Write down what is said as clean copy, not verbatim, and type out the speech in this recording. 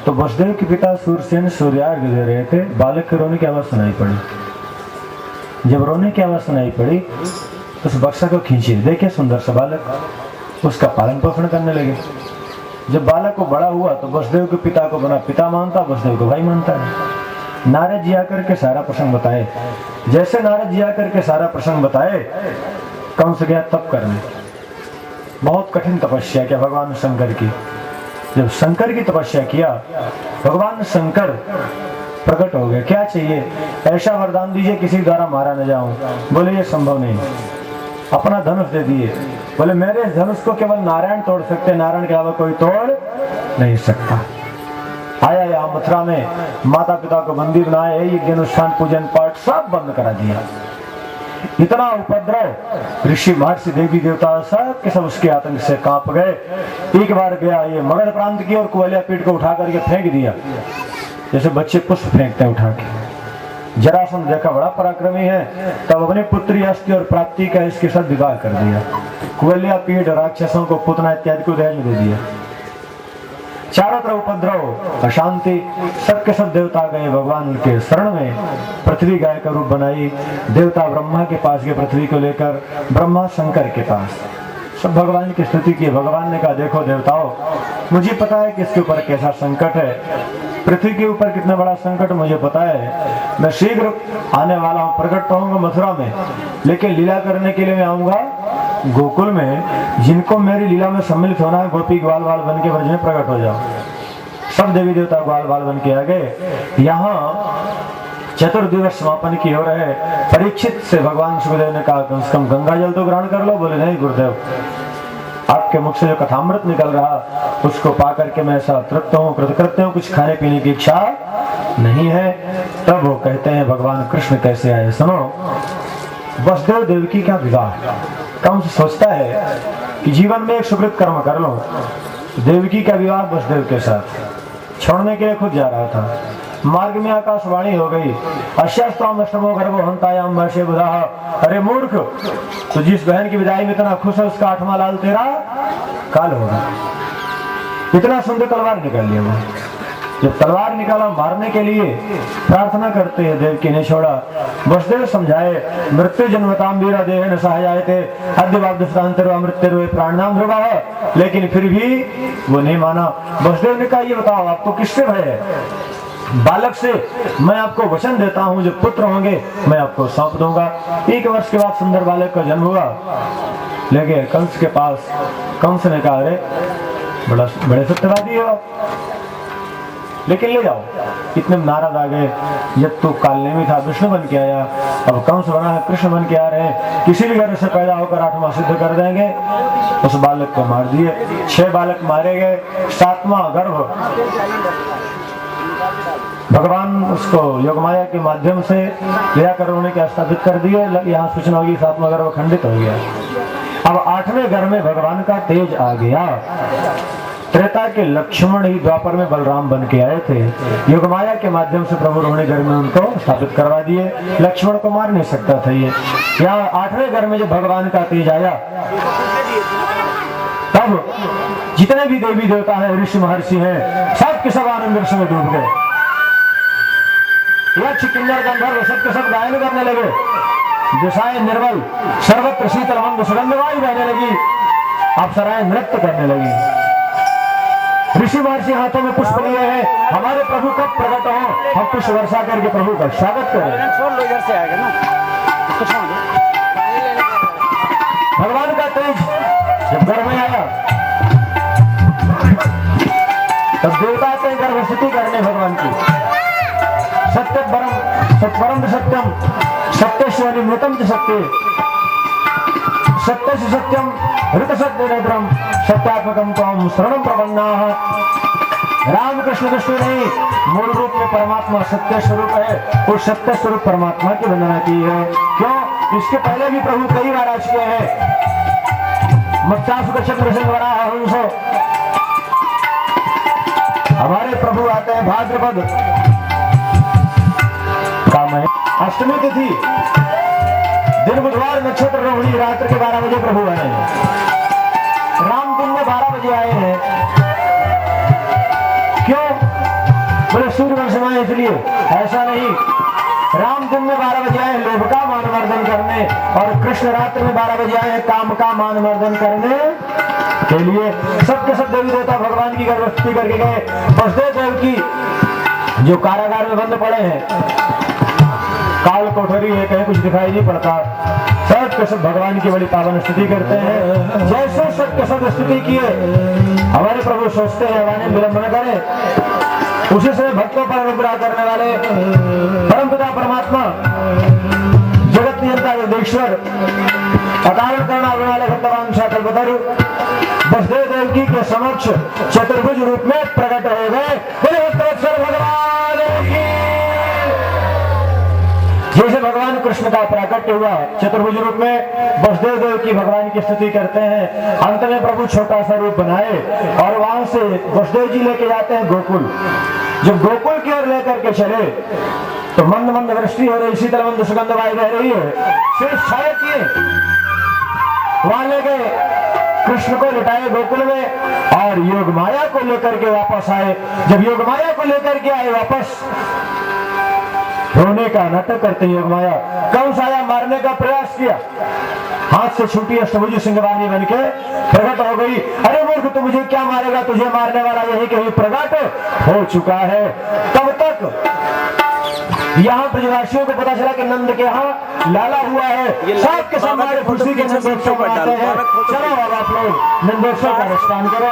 तो वसुदेव के पिता सूरसेन सूर्यार्घ्य दे रहे थे, बालक के रोने की आवाज सुनाई पड़ी। जब रोने की आवाज सुनाई पड़ी तो उस बक्सा को खींचे, देखे सुंदर सा बालक, उसका पालन पोषण करने लगे। जब बालक को बड़ा हुआ तो वसुदेव के पिता को बना पिता मानता, वसुदेव को भाई मानता है। नारद जी आकर के सारा प्रसंग बताए। जैसे नारद जी आकर के सारा प्रसंग बताए, कंस गया तप करने। बहुत कठिन तपस्या किया भगवान शंकर की। जब शंकर की तपस्या किया, भगवान शंकर प्रकट हो गए। क्या चाहिए? ऐसा वरदान दीजिए किसी द्वारा मारा न जाऊं। बोले ये संभव नहीं। अपना धनुष दे दिए। बोले मेरे धनुष को केवल नारायण तोड़ सकते, नारायण के अलावा कोई तोड़ नहीं सकता। आया यहाँ मथुरा में, माता पिता को बंदी बनाए, यज्ञ अनुष्ठान पूजन पाठ सब बंद करा दिया। इतना उपद्रव, ऋषि महर्षि देवी देवता सब के सब उसके आतंक से कांप गए। एक बार गया ये मगध प्रांत की और कुवलिया पीठ को उठा करके फेंक दिया, जैसे बच्चे पुष्प फेंकते हैं उठा के। जरासंध देखा बड़ा पराक्रमी है, तब अपनी पुत्री अस्थि और प्राप्ति का इसके साथ विवाह कर दिया। कुवलिया पीठ राक्षसों को पुतना इत्यादि को दहेज दे दिया। चारों तरफ उपद्रव, अशांति, सबके सब देवता गए भगवान के शरण में। पृथ्वी गाय का रूप बनाई, देवता ब्रह्मा के पास गए पृथ्वी को लेकर, ब्रह्मा शंकर के पास सब भगवान की स्तुति की। भगवान ने कहा देखो देवताओं, मुझे पता है कि इसके ऊपर कैसा संकट है, पृथ्वी के ऊपर कितना बड़ा संकट मुझे पता है। मैं शीघ्र आने वाला हूँ, प्रकट तो होऊंगा मथुरा में, लेकिन लीला करने के लिए मैं आऊंगा गोकुल में। जिनको मेरी लीला में सम्मिलित होना है, गोपी ग्वाल बाल बन के ब्रज में प्रकट हो जाओ। सब देवी देवता ग्वाल बाल बन के आ गए। यहाँ चतुर्दिवस समापन की हो रहे। परीक्षित से भगवान सुखदेव ने कहा कम से कम गंगा जल तो ग्रहण कर लो। बोले नहीं गुरुदेव, आपके मुख से जो कथामृत निकल रहा उसको पा करके मैं ऐसा तृप्त हूँ, कृतकृत्य हूँ, कुछ खाने पीने की इच्छा नहीं है। तब वो कहते हैं भगवान कृष्ण कैसे आए। सुनो, वसुदेव देवकी का विवाह। कंस सोचता है कि जीवन में एक सुकृत कर्म कर लो। देवकी का विवाह वसुदेव के साथ छोड़ने के लिए खुद जा रहा था। मार्ग में आकाशवाणी हो गई, अश्यास्ताम अष्टमो गर्भो हंतायाम वर्षे बुधा। अरे मूर्ख, तो जिस बहन की विदाई में इतना खुश है उसका 8वां लाल तेरा काल होगा। इतना सुंदर तलवार निकाल लिया वो। जब तलवार निकाला मारने के लिए, प्रार्थना करते हैं देवकी ने छोड़ा। वसुदेव समझाए मृत्यु जन्मताम वीरा देह न सहायते अद्यवाब्दस्तांतरो अमृत्यरो प्राणनाम ध्रुवा। लेकिन फिर भी वो नहीं माना। वसुदेव ने कहा ये बताओ आपको किससे भय है? बालक से मैं आपको वचन देता हूं, जो पुत्र होंगे मैं आपको सौंप दूंगा। 1 वर्ष के बाद सुंदर बालक का जन्म हुआ। लेके कंस के पास, कंस ने कहा अरे बड़े सत्यवादी हो, लेकिन ले जाओ। इतने नाराज आ गए, जब तू कालने में था विष्णु बन के आया, अब कंस बना है कृष्ण बन के आ रहे हैं, किसी भी गर्भ से पैदा होकर 8वां सिद्ध कर देंगे। उस बालक को मार दिए। 6 बालक मारे गए। 7वां गर्भ भगवान उसको योगमाया के माध्यम से लिया कर उन्हें क्या स्थापित कर दिए। यहाँ सूचना होगी 7वां गर्भ खंडित हो गया। अब 8वें गर्भ में भगवान का तेज आ गया। त्रेता के लक्ष्मण ही द्वापर में बलराम बन के आए थे। योगमाया के माध्यम से प्रभु रोहिणी घर में उनको स्थापित करवा दिए। लक्ष्मण को मार नहीं सकता था ये। यहाँ 8वें घर में जब भगवान का तेज आया, तब जितने भी देवी देवता हैं, ऋषि महर्षि हैं, सब के सब आनंद रस में डूब गए। यक्ष किन्नर गंधर्व सब के सब गायन करने लगे। दिशाएं निर्मल, सर्वत्र शीतल मंद सुगंध वायु बहने लगी। अप्सराएं नृत्य करने लगी। ऋषि महर्षि हाथों में पुष्प लिए हैं। हमारे प्रभु कब प्रकट हो, हम पुष्प वर्षा करके प्रभु का स्वागत करें। भगवान का तेज जब घर में आया, तब देवता आते गर्भस्थिति करने भगवान की। सत्य परम सत्यम सत्यश्वरी मृतम च सत्य सत्य सत्यम ऋत सत्य नेत्रम सत्यात्मकम तम शरणम प्रपन्नाः। राम कृष्ण विष्णु नहीं, मूल रूप में परमात्मा सत्य स्वरूप है। उस सत्य स्वरूप परमात्मा की वंदना की है। क्यों? इसके पहले भी प्रभु कई बार आ चुके हैं। मत्स्यासुर चक्र से वराह हंसो, हमारे प्रभु आते हैं भाद्रपद का महीना, अष्टमी तिथि, दिन बुधवार, नक्षत्र रोहिणी, रात्रि के 12 बजे प्रभु आए हैं। राम दिन में 12 बजे आए हैं। क्यों? बोले सूर्यवंश में इसलिए ऐसा नहीं। राम दिन में 12 बजे आए लोभ का मानवर्धन करने, और कृष्ण रात्रि में 12 बजे आए काम का मानवर्धन करने के लिए। सबके सब देवी देवता भगवान की गर्भवती करके गए। वसुदेव देव की जो कारागार में बंद पड़े हैं, काल कोठरी है, कहीं कुछ दिखाई नहीं पड़ता, सबके सब भगवान की बड़ी पावन स्तुति करते हैं। जैसे सबके सब स्तुति किए, हमारे प्रभु सोचते हैं हमारे विलंब न करें। उसी समय भक्तों पर अनुग्रह करने वाले परमपिता परमात्मा जगत नियंता जगदीश्वर अकारण करना वाले भक्तवान कल्पतरु वसुदेव देवकी के समक्ष चतुर्भुज रूप में प्रकट हो गए। भगवान की जैसे भगवान कृष्ण का प्राकट्य हुआ चतुर्भुज रूप में, वसुदेव देव की भगवान की स्तुति करते हैं। अंत में प्रभु छोटा सा रूप बनाए और वहां से वसुदेव जी लेके जाते हैं गोकुल। जब गोकुल की ओर लेकर के चले तो मंद मंद वृष्टि हो रही, शीतल मंद सुगंध वायु बह रही है, सिर्फ छाया किए वहां ले गए, कृष्ण को लुटाए गोकुल में और योग माया को लेकर के वापस आए। जब योग माया को लेकर के आए वापस, रोने का नाटक करते योग माया कंस आया, मारने का प्रयास किया, हाथ से छूटी अष्टभुज सिंहवाणी बन के प्रकट हो गई। अरे मूर्ख, तू मुझे क्या मारेगा, तुझे मारने वाला यही कहीं प्रकट हो चुका है। तब तक यहाँ ब्रजवासियों को पता चला कि नंद के यहाँ लाला हुआ है। सबके सामने खुशी के नंदोत्सव मनाते हैं। चलो अब आप लोग नंदोत्सव का अनुष्ठान करो।